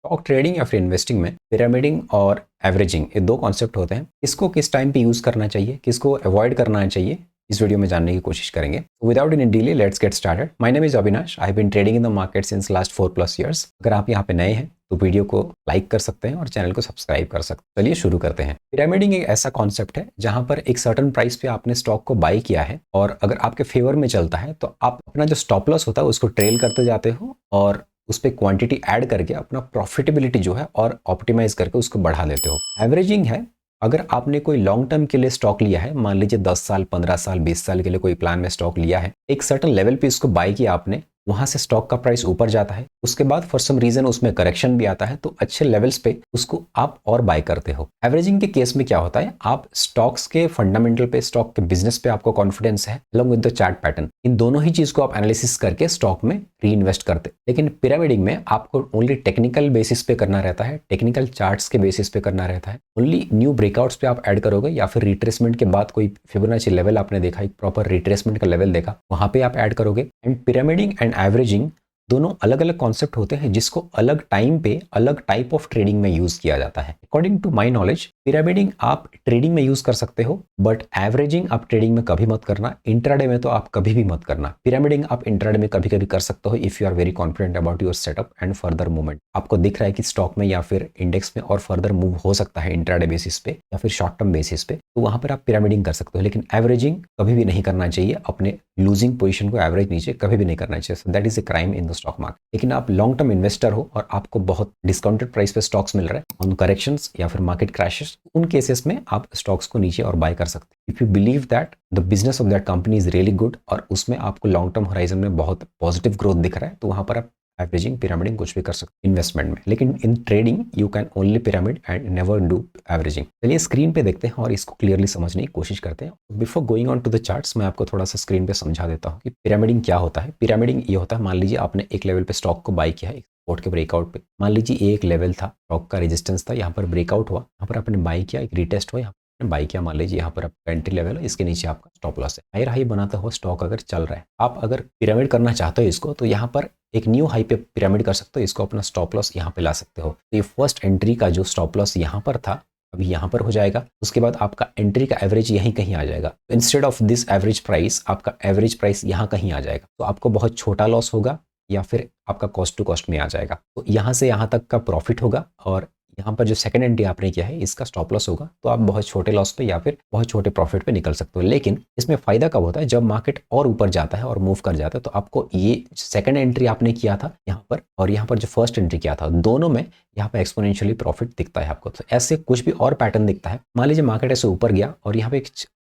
Stock trading या फिर investing में पिरामिडिंग और एवरेजिंग ये दो कॉन्सेप्ट होते हैं। किसको किस टाइम पे यूज़ करना चाहिए, किसको अवॉइड करना चाहिए, इस वीडियो में जानने की कोशिश करेंगे। Without any delay let's get started. My name is Avinash. I have been trading in the market since last 4+ years. अगर आप यहाँ पे नए हैं तो वीडियो को लाइक कर सकते हैं और चैनल को सब्सक्राइब कर सकते हैं। चलिए शुरू करते हैं। पिरामिडिंग एक ऐसा कॉन्सेप्ट है जहां पर एक सर्टेन प्राइस पे आपने स्टॉक को बाई किया है और अगर आपके फेवर में चलता है तो आप अपना जो स्टॉप लॉस होता है उसको ट्रेल करते जाते हो और उस पर क्वांटिटी ऐड करके अपना प्रॉफिटेबिलिटी जो है और ऑप्टिमाइज करके उसको बढ़ा लेते हो। एवरेजिंग है, अगर आपने कोई लॉन्ग टर्म के लिए स्टॉक लिया है, मान लीजिए 10 साल 15 साल 20 साल के लिए कोई प्लान में स्टॉक लिया है, एक सर्टेन लेवल पे इसको बाय किया आपने, वहां से स्टॉक का प्राइस ऊपर जाता है, उसके बाद फॉर सम रीजन उसमें करेक्शन भी आता है तो अच्छे लेवल्स पे उसको आप और बाय करते हो। एवरेजिंग के केस में क्या होता है, आप स्टॉक्स के फंडामेंटल पे, स्टॉक के बिजनेस पे आपको कॉन्फिडेंस है along with the chart pattern, इन दोनों ही चीज को आप एनालिसिस करके स्टॉक में री इन्वेस्ट करते। लेकिन पिरामिडिंग में आपको ओनली टेक्निकल बेसिस पे करना रहता है, टेक्निकल चार्ट्स के बेसिस पे करना रहता है। ओनली न्यू ब्रेकआउट्स पे आप ऐड करोगे या फिर रिट्रेसमेंट के बाद कोई फिबोनाची लेवल आपने देखा, एक प्रॉपर रिट्रेसमेंट का लेवल देखा, वहां पे आप ऐड करोगे। एंड पिरामिडिंग एंड एवरेजिंग दोनों अलग अलग कॉन्सेप्ट होते हैं जिसको अलग टाइम पे अलग टाइप ऑफ ट्रेडिंग में यूज किया जाता है। According to my knowledge pyramiding आप ट्रेडिंग में यूज कर सकते हो, बट एवरेजिंग आप ट्रेडिंग में कभी मत करना। इंट्राडे में तो आप कभी भी मत करना। पिरामिडिंग आप इंट्राडे में कभी कभी कर सकते हो if you are very confident about your setup and further movement. आपको दिख रहा है कि स्टॉक में या फिर इंडेक्स में और फर्दर मूव हो सकता है इंट्राडे बेसिस पे या फिर शॉर्ट टर्म बेसिस पे, तो वहां पर आप पिरामिडिंग कर सकते हो। लेकिन एवरेजिंग कभी भी नहीं करना चाहिए, अपने लूजिंग पोजीशन को एवरेज नीचे कभी भी नहीं करना चाहिए। So that is a crime in the stock market. लेकिन आप लॉन्ग टर्म इन्वेस्टर हो और आपको बहुत डिस्काउंटेड प्राइस पे स्टॉक्स मिल रहे हैं ऑन करेक्शंस या फिर मार्केट क्रैशेस, उन केसेस में आप स्टॉक्स को नीचे और बाय कर सकते हैं। If you believe that the business of that company is really good और उसमें आपको लॉन्ग टर्म होराइजन में बहुत पॉजिटिव ग्रोथ दिख रहा है, तो वहां पर आप एवरेजिंग पिरामिडिंग कुछ भी कर सकते हैं इन्वेस्टमेंट में। लेकिन in trading you can only pyramid and never do averaging. चलिए स्क्रीन पे देखते हैं और इसको क्लियरली समझने की कोशिश करते हैं। Before going on to the charts मैं आपको थोड़ा सा स्क्रीन पे समझा देता हूँ कि पिरामिडिंग क्या होता है। पिरामिडिंग ये होता है, मान लीजिए आपने एक लेवल पे स्टॉक को बाय किया है सपोर्ट के ब्रेकआउट पे, मान लीजिए ये एक लेवल था, स्टॉक का रेजिस्टेंस था, यहाँ पर ब्रेकआउट हुआ, यहाँ पर आपने बाय किया, एक रिटेस्ट हुआ, यहाँ पर बाय किया, मान लीजिए यहाँ पर आपका एंट्री लेवल है, इसके नीचे आपका स्टॉप लॉस है। हायर हाई बनाता हुआ स्टॉक अगर चल रहा है, आप अगर पिरामिड करना चाहते हो इसको, तो यहाँ पर एक न्यू हाई पे पिरामिड कर सकते हो, इसको अपना स्टॉप लॉस यहाँ पे ला सकते हो। तो ये फर्स्ट एंट्री का जो स्टॉप लॉस यहाँ पर था अभी यहाँ पर हो जाएगा, उसके बाद आपका एंट्री का एवरेज यहीं कहीं आ जाएगा। Instead of this average price आपका एवरेज प्राइस यहाँ कहीं आ जाएगा, तो आपको बहुत छोटा लॉस होगा या फिर आपका कॉस्ट टू कॉस्ट में आ जाएगा। तो यहाँ से यहाँ तक का प्रॉफिट होगा और यहाँ पर जो सेकंड एंट्री आपने किया है इसका स्टॉप लॉस होगा, तो आप बहुत छोटे लॉस पे या फिर बहुत छोटे प्रॉफिट पे निकल सकते हो। लेकिन इसमें फायदा कब होता है, जब मार्केट और ऊपर जाता है और मूव कर जाता है, तो आपको ये सेकंड एंट्री आपने किया था यहाँ पर और यहाँ पर जो फर्स्ट एंट्री किया था, दोनों में यहाँ पर एक्सपोनेंशियली प्रॉफिट दिखता है आपको। तो ऐसे कुछ भी और पैटर्न दिखता है। मान लीजिए मार्केट ऐसे ऊपर गया और यहाँ पे एक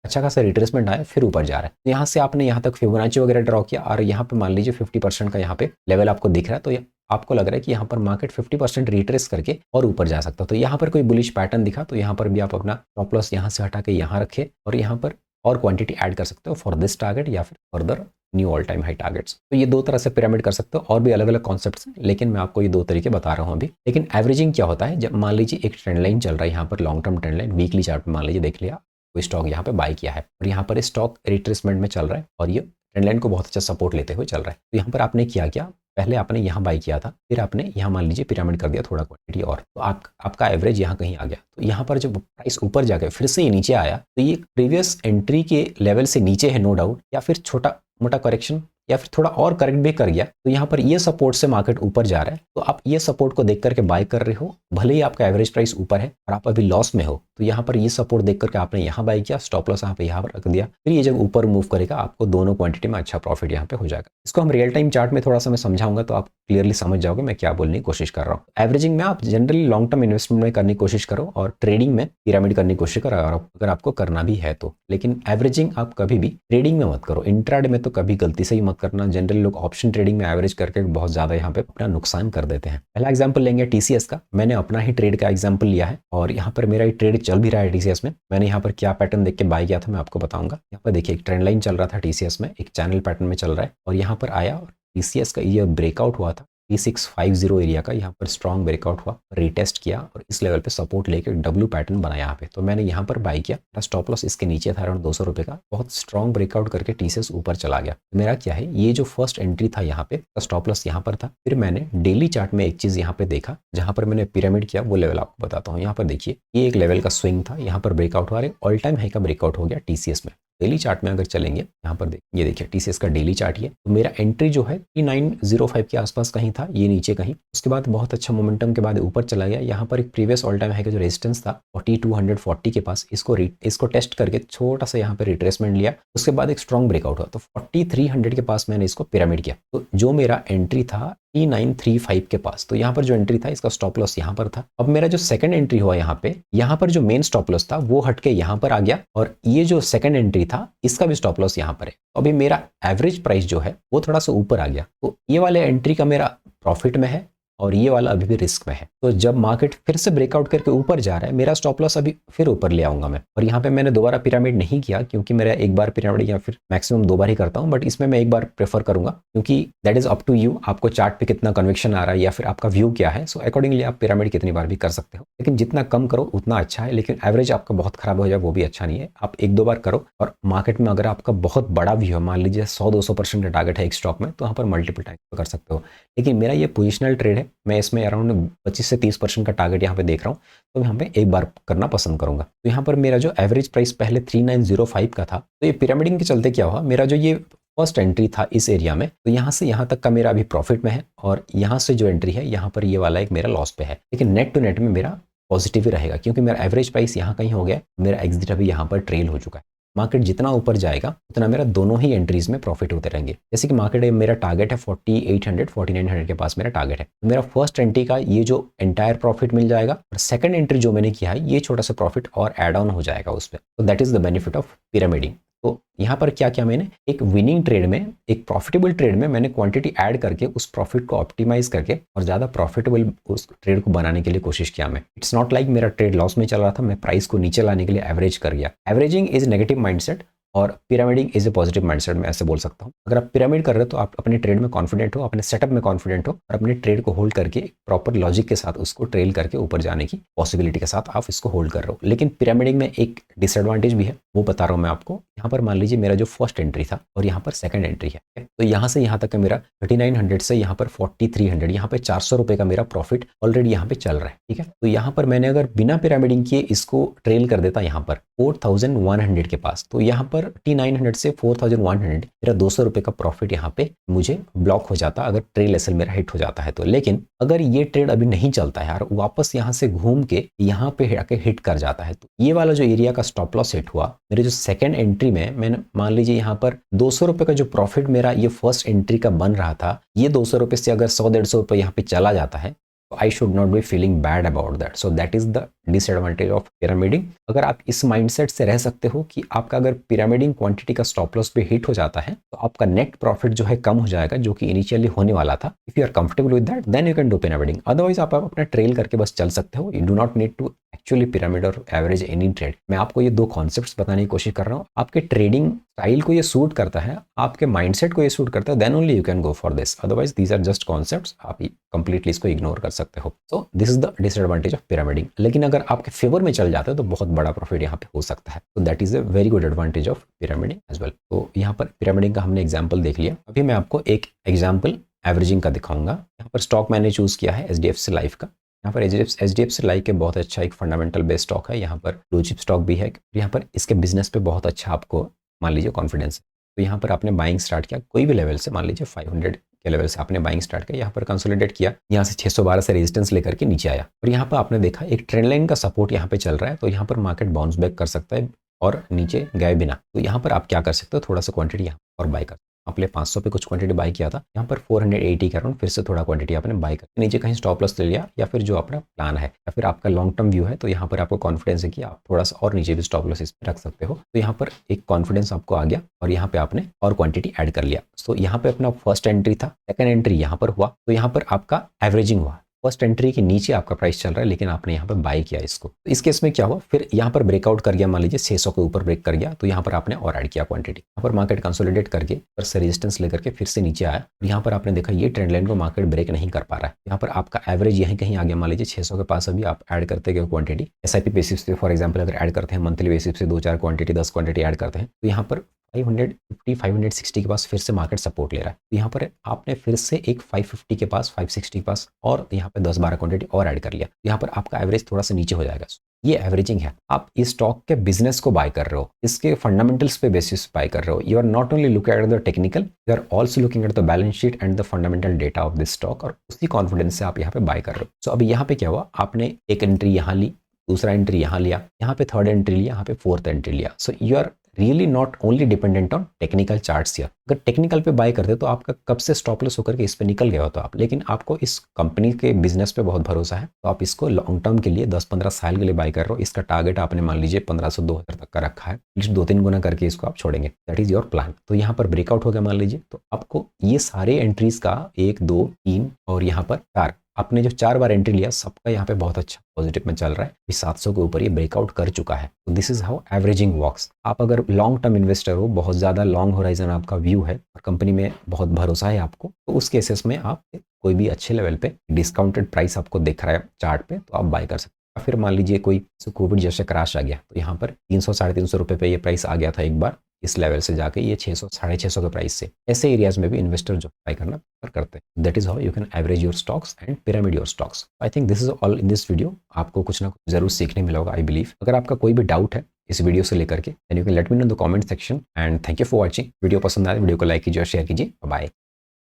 अच्छा खासा रिट्रेसमेंट आया, फिर ऊपर जा रहा है, तो यहाँ से आपने यहाँ तक फिबोनाची वगैरह ड्रॉ किया और यहाँ पे मान लीजिए 50% का यहाँ पे लेवल आपको दिख रहा है, तो आपको लग रहा है कि यहाँ पर मार्केट 50% रिट्रेस करके और ऊपर जा सकता है। तो यहाँ पर कोई बुलिश पैटर्न दिखा तो यहाँ पर भी आप अपना स्टॉप लॉस यहाँ से हटा के यहाँ रखे और यहाँ पर और क्वांटिटी ऐड कर सकते हो फॉर दिस टारगेट या फिर further knew all time high targets. तो ये दो तरह से पिरामिड कर सकते हो, और भी अलग अलग कॉन्सेप्ट्स हैं, लेकिन मैं आपको ये दो तरीके बता रहा हूँ अभी। लेकिन एवरेजिंग क्या होता है, जब मान लीजिए एक ट्रेंड लाइन चल रहा है, यहाँ पर long term trend line weekly chart में मान लीजिए देख लिया, कोई स्टॉक यहाँ पे बाय किया है और यहाँ पर स्टॉक रिट्रेसमेंट में चल रहा है और ये ट्रेंड लाइन को बहुत अच्छा सपोर्ट लेते हुए चल रहा है। तो यहाँ पर आपने क्या पहले आपने यहाँ बाय किया था, फिर आपने यहाँ मान लीजिए पिरामिड कर दिया थोड़ा क्वांटिटी और, तो आपका एवरेज यहाँ कहीं आ गया। तो यहाँ पर जब प्राइस ऊपर जाके फिर से ये नीचे आया, तो ये प्रीवियस एंट्री के लेवल से नीचे है नो डाउट, या फिर छोटा मोटा करेक्शन या फिर थोड़ा और करेक्ट भी कर गया, तो यहाँ पर ये सपोर्ट से मार्केट ऊपर जा रहा है, तो आप ये सपोर्ट को देख करके बाय कर रहे हो, भले ही आपका एवरेज प्राइस ऊपर है और आप अभी लॉस में हो, तो यहाँ पर ये सपोर्ट देख करके आपने यहाँ बाय किया, स्टॉप लॉस यहाँ पे यहाँ पर रख दिया, फिर ये जब ऊपर मूव करेगा आपको दोनों क्वांटिटी में अच्छा प्रॉफिट यहाँ पे हो जाएगा। इसको हम रियल टाइम चार्ट में थोड़ा सा मैं समझाऊंगा तो आप क्लियरली समझ जाओगे मैं क्या बोलने की कोशिश कर रहा हूँ। एवरेजिंग में आप जनरली लॉन्ग टर्म इन्वेस्टमेंट में करने की कोशिश करो और ट्रेडिंग में पिरामिड करने की कोशिश करो अगर आपको करना भी है तो। लेकिन एवरेजिंग आप कभी भी ट्रेडिंग में मत करो, इंट्राडे में तो कभी गलती से ही मत करना। जनरली लोग ऑप्शन ट्रेडिंग में एवरेज करके बहुत ज्यादा यहाँ पे अपना नुकसान कर देते हैं। पहला एग्जांपल लेंगे टीसीएस का। मैंने अपना ही ट्रेड का एग्जांपल लिया है और यहाँ पर मेरा ट्रेड चल भी रहा है टीसीएस में। मैंने यहाँ पर क्या पैटर्न देख के बाय किया था मैं आपको बताऊंगा। यहाँ पर देखिए एक ट्रेंड लाइन चल रहा था टीसीएस में, एक चैनल पैटर्न में चल रहा है और यहाँ पर आया और टीसीएस का ये ब्रेकआउट हुआ था, 3650 एरिया का यहाँ पर स्ट्रॉन्ग ब्रेकआउट हुआ, रीटेस्ट किया और इस लेवल पे सपोर्ट लेके डब्ल्यू पैटर्न बना यहाँ पे। तो मैंने यहाँ पर बाई किया, मेरा स्टॉप लॉस इसके नीचे था अराउंड 200 रुपये का। बहुत स्ट्रॉन्ग ब्रेकआउट करके टीसीएस ऊपर चला गया। मेरा क्या है, ये जो फर्स्ट एंट्री था यहाँ पे, स्टॉप लॉस यहाँ पर था। फिर मैंने डेली चार्ट में एक चीज यहाँ पे देखा, जहां पर मैंने पिरामिड किया, वो लेवल आपको बताता हूँ। यहाँ पर देखिए, ये एक लेवल का स्विंग था, यहाँ पर ब्रेकआउट हुआ, ऑल टाइम हाई का ब्रेकआउट हो गया टीसीएस में। डेली चार्ट में अगर चलेंगे, यहाँ पर ये देखिए टीसीएस का डेली चार्ट ये, तो मेरा एंट्री जो है 3905 के आसपास कहीं था, ये नीचे कहीं। उसके बाद बहुत अच्छा मोमेंटम के बाद ऊपर चला गया। यहाँ पर एक प्रीवियस ऑल टाइम हाई का जो रेजिस्टेंस था 4240 के पास, इसको टेस्ट करके छोटा सा यहाँ पर रिट्रेसमेंट लिया। उसके बाद एक स्ट्रॉन्ग ब्रेकआउट हुआ, तो 4300 के पास मैंने इसको पिरामिड किया। तो जो मेरा एंट्री था 3935 के पास, तो यहाँ पर जो एंट्री था इसका स्टॉप लॉस यहाँ पर था। अब मेरा जो सेकंड एंट्री हुआ यहाँ पर जो मेन स्टॉप लॉस था वो हटके यहाँ पर आ गया, और ये जो सेकंड एंट्री था इसका भी स्टॉप लॉस यहाँ पर है। तो अभी मेरा एवरेज प्राइस जो है वो थोड़ा सा ऊपर आ गया। तो ये वाले एंट्री का मेरा प्रॉफिट में है और ये वाला अभी भी रिस्क में है। तो जब मार्केट फिर से ब्रेकआउट करके ऊपर जा रहा है, मेरा स्टॉप लॉस अभी फिर ऊपर ले आऊंगा मैं। और यहाँ पे मैंने दोबारा पिरामिड नहीं किया, क्योंकि मेरा एक बार पिरामिड या फिर मैक्सिमम 2 बार ही करता हूँ, बट इसमें मैं एक बार प्रेफर करूंगा, क्योंकि that is up to you, आपको चार्ट पे कितना कन्विक्शन आ रहा है या फिर आपका व्यू क्या है। सो अकॉर्डिंगली आप पिरामिड कितनी बार भी कर सकते हो, लेकिन जितना कम करो उतना अच्छा है। लेकिन एवरेज आपका बहुत खराब हो जाए वो भी अच्छा नहीं है। आप 1-2 बार करो, और मार्केट में अगर आपका बहुत बड़ा व्यू है, मान लीजिए 100-200% का टारगेट है एक स्टॉक में, तो वहाँ पर मल्टीपल टाइम कर सकते हो। लेकिन मेरा ये पोजिशनल ट्रेड है, मैं इसमें अराउंड 25 से 30% का टारगेट यहाँ पे देख रहा हूँ, तो यहाँ पे एक बार करना पसंद करूंगा। तो यहाँ पर मेरा जो एवरेज प्राइस पहले 3905 का था, तो ये पिरामिडिंग के चलते क्या हुआ, मेरा जो ये फर्स्ट एंट्री था इस एरिया में, तो यहाँ से यहाँ तक का मेरा अभी प्रॉफिट में है, और यहाँ से जो एंट्री है यहाँ पर ये वाला एक मेरा लॉस पे है। लेकिन नेट टू नेट में मेरा पॉजिटिव ही रहेगा, क्योंकि मेरा एवरेज प्राइस यहाँ कहीं हो गया, मेरा एग्जिट अभी यहाँ पर ट्रेल हो चुका है। मार्केट जितना ऊपर जाएगा उतना मेरा दोनों ही एंट्रीज में प्रॉफिट होते रहेंगे। जैसे कि मार्केट मेरा टारगेट है 4800 4900 के पास मेरा टारगेट है, तो मेरा फर्स्ट एंट्री का ये जो एंटायर प्रॉफिट मिल जाएगा, और सेकंड एंट्री जो मैंने किया है ये छोटा सा प्रॉफिट और एड ऑन हो जाएगा उस पर। तो that is the benefit of pyramiding. तो यहाँ पर क्या किया मैंने, एक विनिंग ट्रेड में, एक प्रॉफिटेबल ट्रेड में मैंने क्वांटिटी ऐड करके उस प्रॉफिट को ऑप्टिमाइज करके और ज़्यादा प्रॉफिटेबल उस ट्रेड को बनाने के लिए कोशिश किया मैं। इट्स नॉट लाइक मेरा ट्रेड लॉस में चल रहा था, मैं प्राइस को नीचे लाने के लिए एवरेज कर गया। एवरेजिंग इज नेगेटिव माइंडसेट और pyramiding is a positive mindset, मैं ऐसे बोल सकता हूँ। अगर आप पिरामिड कर रहे हो तो आप अपने ट्रेड में कॉन्फिडेंट हो, अपने सेटअप में कॉन्फिडेंट हो, और अपने ट्रेड को होल्ड करके प्रॉपर लॉजिक के साथ उसको ट्रेल करके ऊपर जाने की पॉसिबिलिटी के साथ आप इसको होल्ड कर रहे हो। लेकिन पिरामिडिंग में एक डिसएडवांटेज भी है, वो बता रहा हूँ मैं आपको। यहाँ पर मान लीजिए मेरा जो फर्स्ट एंट्री था और यहाँ पर सेकंड एंट्री है, तो यहाँ से यहाँ तक का मेरा 3900 से यहाँ पर 4300, यहाँ पे 400 रुपये का मेरा प्रॉफिट ऑलरेडी यहाँ पे चल रहा है, ठीक है। तो यहाँ पर मैंने अगर बिना पिरामिडिंग किए इसको ट्रेल कर देता यहाँ पर 4100 के पास, तो यहाँ पर 3900 से 4100 मेरा 200 रुपये का प्रॉफिट यहाँ पे मुझे ब्लॉक हो जाता अगर ट्रेल एसएल मेरा हिट हो जाता है तो। लेकिन अगर ये ट्रेड अभी नहीं चलता है यार, वापस यहाँ से घूम के यहाँ पे आके हिट कर जाता है, तो ये वाला जो एरिया का स्टॉप लॉस हिट हुआ, मेरे जो सेकंड एंट्री में मैंने मान लीजिए यहाँ पर 200 रुपये का जो प्रॉफिट मेरा ये फर्स्ट एंट्री का बन रहा था, ये 200 रुपये से अगर 100-150 रुपये यहाँ पे चला जाता है, तो I should not be feeling bad about that. So that is the disadvantage of pyramiding. अगर आप इस माइंडसेट से रह सकते हो कि आपका अगर पिरामिडिंग क्वांटिटी का स्टॉप लॉस पे हिट हो जाता है, तो आपका नेट प्रॉफिट जो है कम हो जाएगा, जो कि इनिशियली होने वाला था। If you are comfortable with that, then you can do pyramiding. Otherwise आप अपना ट्रेल करके बस चल सकते हो। You do not need to actually pyramid और एवरेज एनी ट्रेड। मैं आपको ये दो कॉन्सेप्ट्स बताने की कोशिश कर रहा हूँ। आपके ट्रेडिंग स्टाइल को ये सूट करता है, आपके माइंडसेट को ये सूट करता है, then only you can go for this. Otherwise these are just concepts, आप कंप्लीटली इसको इग्नोर कर सकते हो। So this is the disadvantage of pyramiding. लेकिन अगर आपके फेवर में चल जाता है तो बहुत बड़ा प्रॉफिट यहाँ पे हो सकता है। तो that is a very good advantage of pyramiding as well. तो यहाँ पर पिरामिडिंग का हमने एग्जाम्पल देख लिया। अभी मैं आपको एक एग्जाम्पल एवरेजिंग का दिखाऊंगा। यहाँ पर स्टॉक मैंने चूज किया है HDFC लाइफ का। यहाँ पर HDFC लाइफ के बहुत अच्छा एक फंडामेंटल बेस्ड स्टॉक है, यहाँ पर ब्लू चिप स्टॉक भी है। यहाँ पर इसके बिजनेस पे बहुत अच्छा आपको मान लीजिए कॉन्फिडेंस है। तो यहाँ पर आपने बाइंग स्टार्ट किया कोई भी लेवल से, मान लीजिए 500 के लेवल से आपने बाइंग स्टार्ट किया, यहाँ पर कंसोलिडेट किया, यहाँ से 612 से रेजिस्टेंस लेकर के नीचे आया, और यहाँ पर आपने देखा एक ट्रेंड लाइन का सपोर्ट यहाँ पे चल रहा है। तो यहाँ पर मार्केट बाउंस बैक कर सकता है और नीचे गए बिना। तो यहाँ पर आप क्या कर सकते हो, थोड़ा सा क्वांटिटी यहाँ और बाय कर। आपने 500 पे कुछ क्वांटिटी बाय किया था, यहाँ पर 480 के अराउंड फिर से थोड़ा क्वांटिटी आपने बाय कर नीचे कहीं स्टॉप लॉस ले लिया, या फिर जो अपना प्लान है या फिर आपका लॉन्ग टर्म व्यू है, तो यहाँ पर आपको कॉन्फिडेंस है कि आप थोड़ा सा और नीचे भी स्टॉप लॉस इस पर रख सकते हो। तो यहाँ पर एक कॉन्फिडेंस आपको आ गया और यहाँ पे आपने और क्वांटिटी ऐड कर लिया। तो यहाँ पे अपना फर्स्ट एंट्री था, सेकंड एंट्री यहाँ पर हुआ, तो यहाँ पर आपका एवरेजिंग हुआ। फर्स्ट एंट्री के नीचे आपका प्राइस चल रहा है लेकिन आपने यहाँ पर बाई किया इसको, तो इस केस में क्या हुआ, फिर यहाँ पर ब्रेकआउट कर गया, मान लीजिए 600 के ऊपर ब्रेक कर गया, तो यहाँ पर आपने और ऐड किया क्वांटिटी। यहाँ पर मार्केट कंसोलिडेट करके फिर से रेजिस्टेंस लेकर के फिर से नीचे आया, और यहाँ पर आपने देखा ये ट्रेंड लाइन को मार्केट ब्रेक नहीं कर पा रहा है। यहाँ पर आपका एवरेज यहीं कहीं आ गया, मान लीजिए 600 के पास अभी आप ऐड करते गए क्वांटिटी। एसआईपी बेसिस पे फॉर एग्जाम्पल अगर ऐड करते हैं मंथली बेसिस पे 2-4 क्वांटिटी 10 क्वांटिटी ऐड करते हैं, तो यहाँ पर 550 560 के पास फिर से मार्केट सपोर्ट ले रहा है। तो यहाँ पर आपने फिर से एक 550 के पास 560 के पास और यहाँ पे 10-12 क्वांटिटी और ऐड कर लिया, यहाँ पर आपका एवरेज थोड़ा सा नीचे हो जाएगा। ये एवरेजिंग है। आप इस स्टॉक के बिजनेस को बाय कर रहे हो, इसके फंडामेंटल्स पे बेसिस बाय कर रहे हो। You are not only looking at the technical, you are also looking at the balance sheet and the fundamental data of this stock, और उसी कॉन्फिडेंस से आप यहाँ पे बाय कर रहे हो। सो अभी यहाँ पे क्या हुआ, आपने एक एंट्री यहाँ ली, दूसरा एंट्री यहाँ लिया, यहाँ पे थर्ड एंट्री लिया, यहाँ पे फोर्थ एंट्री लिया। So you are really not only dependent on technical charts here. अगर टेक्निकल पे बाय करते तो आपका कब से स्टॉप लॉस होकर के इस पे निकल गया होता आप, लेकिन आपको इस कंपनी के बिजनेस पे बहुत भरोसा है, तो आप इसको लॉन्ग टर्म के लिए 10-15 साल के लिए बाय कर रहे हो। इसका टारगेट आपने मान लीजिए 1500-2000 तक का रखा है, एटलीस्ट 2-3 गुना करके इसको आप छोड़ेंगे, दैट इज योर प्लान। तो यहाँ पर ब्रेकआउट हो गया मान लीजिए, तो आपको ये सारे एंट्रीज का 1, 2, 3 और यहाँ पर 4, आपने जो 4 बार एंट्री लिया सबका यहाँ पे बहुत अच्छा पॉजिटिव में चल रहा है। 700 के ऊपर ये ब्रेकआउट कर चुका है। तो this is how averaging works. आप अगर लॉन्ग टर्म इन्वेस्टर हो, बहुत ज़्यादा लॉन्ग होराइजन आपका व्यू है और कंपनी में बहुत भरोसा है आपको, तो उस केसेस में आप कोई भी अच्छे लेवल पे डिस्काउंटेड प्राइस आपको दिख रहा है चार्ट पे, तो आप बाय कर सकते हैं। फिर मान लीजिए कोई कोविड जैसे क्रैश आ गया, तो यहाँ पर 300-350 रुपये पे ये प्राइस आ गया था एक बार, इस लेवल से जाके ये 600-650 के प्राइस से, ऐसे एरियाज में भी इन्वेस्टर जो बाय करना प्रेफर करते हैं। That is how you can average your stocks and pyramid your stocks. I think this is all in this video. आपको कुछ ना कुछ जरूर सीखने मिला होगा आई बिलीव। अगर आपका कोई भी डाउट है इस वीडियो से लेकर के, then you can let me know in the comment section, and thank you for watching. Video पसंद आए वीडियो को लाइक कीजिए और शेयर कीजिए। बाय।